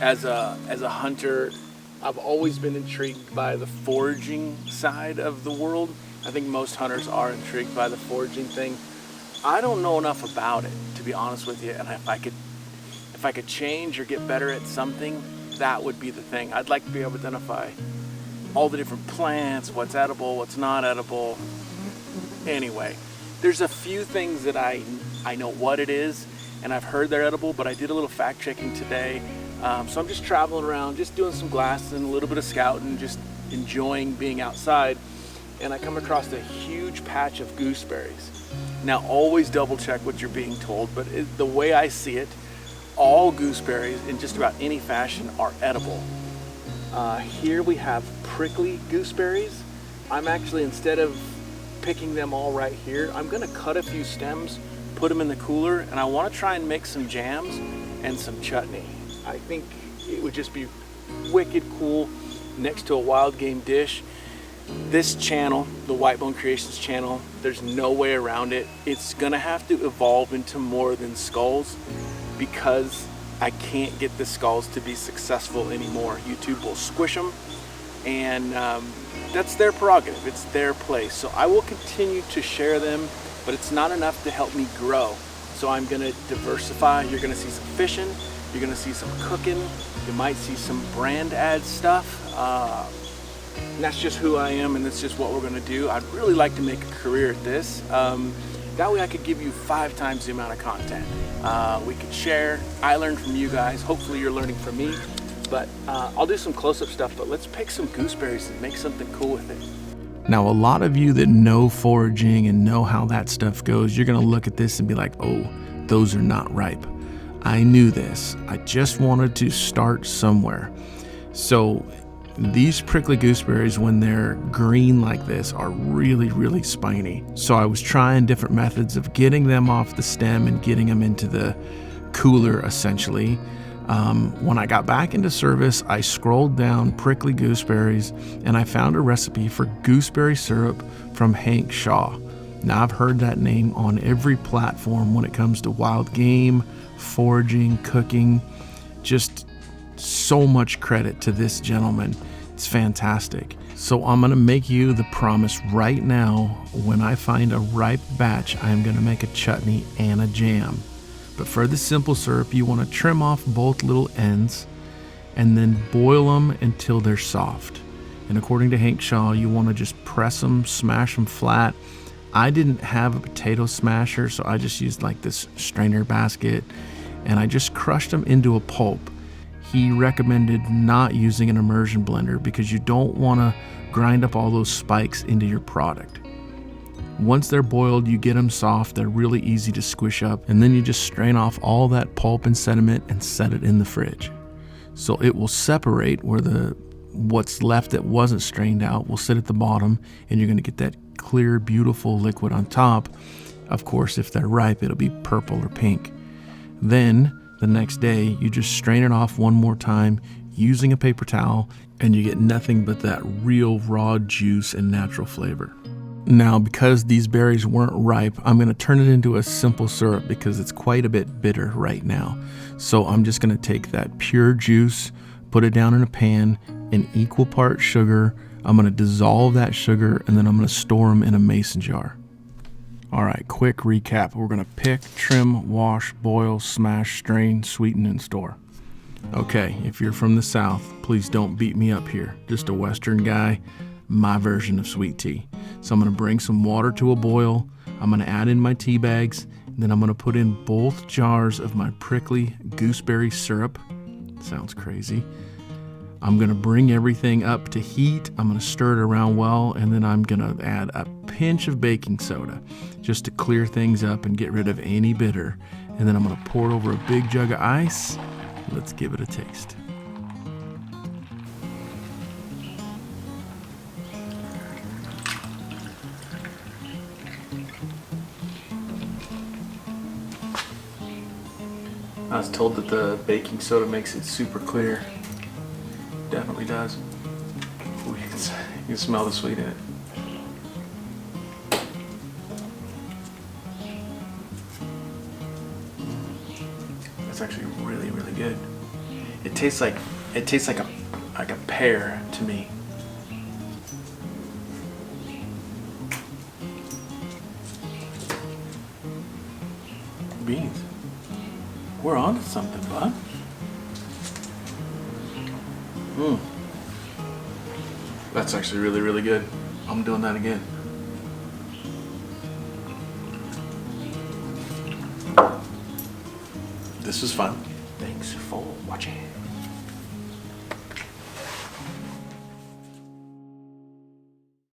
as a hunter, I've always been intrigued by the foraging side of the world. I think most hunters are intrigued by the foraging thing. I don't know enough about it, to be honest with you, and if I could change or get better at something, that would be the thing. I'd like to be able to identify all the different plants, what's edible, what's not edible. Anyway, there's a few things that I know what it is, and I've heard they're edible, but I did a little fact checking today. So I'm just traveling around, just doing some glassing, a little bit of scouting, just enjoying being outside, and I come across a huge patch of gooseberries. Now, always double check what you're being told, but the way I see it, all gooseberries in just about any fashion are edible. Here we have prickly gooseberries. I'm actually, instead of picking them all right here, I'm gonna cut a few stems, put them in the cooler, and I wanna try and make some jams and some chutney. I think it would just be wicked cool next to a wild game dish. This channel, the Whitebone Creations channel, there's no way around it. It's gonna have to evolve into more than skulls because I can't get the skulls to be successful anymore. YouTube will squish them, and that's their prerogative, it's their place. So I will continue to share them, but it's not enough to help me grow. So I'm gonna diversify. You're gonna see some fishing, you're gonna see some cooking, you might see some brand ad stuff. And that's just who I am, and that's just what we're gonna do. I'd really like to make a career at this. That way I could give you 5 times the amount of content. We could share. I learned from you guys. Hopefully you're learning from me. But I'll do some close-up stuff, but let's pick some gooseberries and make something cool with it. Now, a lot of you that know foraging and know how that stuff goes, you're gonna look at this and be like, oh, those are not ripe. I knew this. I just wanted to start somewhere. So these prickly gooseberries, when they're green like this, are really, really spiny. So I was trying different methods of getting them off the stem and getting them into the cooler, essentially. When I got back into service, I scrolled down prickly gooseberries and I found a recipe for gooseberry syrup from Hank Shaw. Now, I've heard that name on every platform when it comes to wild game, foraging, cooking. Just so much credit to this gentleman. It's fantastic. So I'm gonna make you the promise right now, when I find a ripe batch, I'm gonna make a chutney and a jam. But for the simple syrup, you wanna trim off both little ends and then boil them until they're soft. And according to Hank Shaw, you wanna just press them, smash them flat. I didn't have a potato smasher, so I just used like this strainer basket, and I just crushed them into a pulp. He recommended not using an immersion blender because you don't want to grind up all those spikes into your product. Once they're boiled, you get them soft, they're really easy to squish up, and then you just strain off all that pulp and sediment and set it in the fridge. So it will separate where what's left that wasn't strained out will sit at the bottom, and you're going to get that clear, beautiful liquid on top. Of course, if they're ripe, it'll be purple or pink. Then the next day, you just strain it off one more time using a paper towel, and you get nothing but that real raw juice and natural flavor. Now, because these berries weren't ripe, I'm going to turn it into a simple syrup because it's quite a bit bitter right now. So I'm just going to take that pure juice, put it down in a pan, an equal part sugar. I'm going to dissolve that sugar, and then I'm going to store them in a mason jar. All right, quick recap. We're gonna pick, trim, wash, boil, smash, strain, sweeten, and store. Okay, if you're from the South, please don't beat me up here. Just a Western guy, my version of sweet tea. So I'm gonna bring some water to a boil. I'm gonna add in my tea bags, and then I'm gonna put in both jars of my prickly gooseberry syrup. Sounds crazy. I'm gonna bring everything up to heat. I'm gonna stir it around well, and then I'm gonna add a pinch of baking soda just to clear things up and get rid of any bitter. And then I'm gonna pour it over a big jug of ice. Let's give it a taste. I was told that the baking soda makes it super clear. Definitely does. Ooh, you can smell the sweet in it. That's actually really, really good. It tastes like a pear to me. Beans. We're on to something, bud. That's actually really, really good. I'm doing that again. This was fun. Thanks for watching.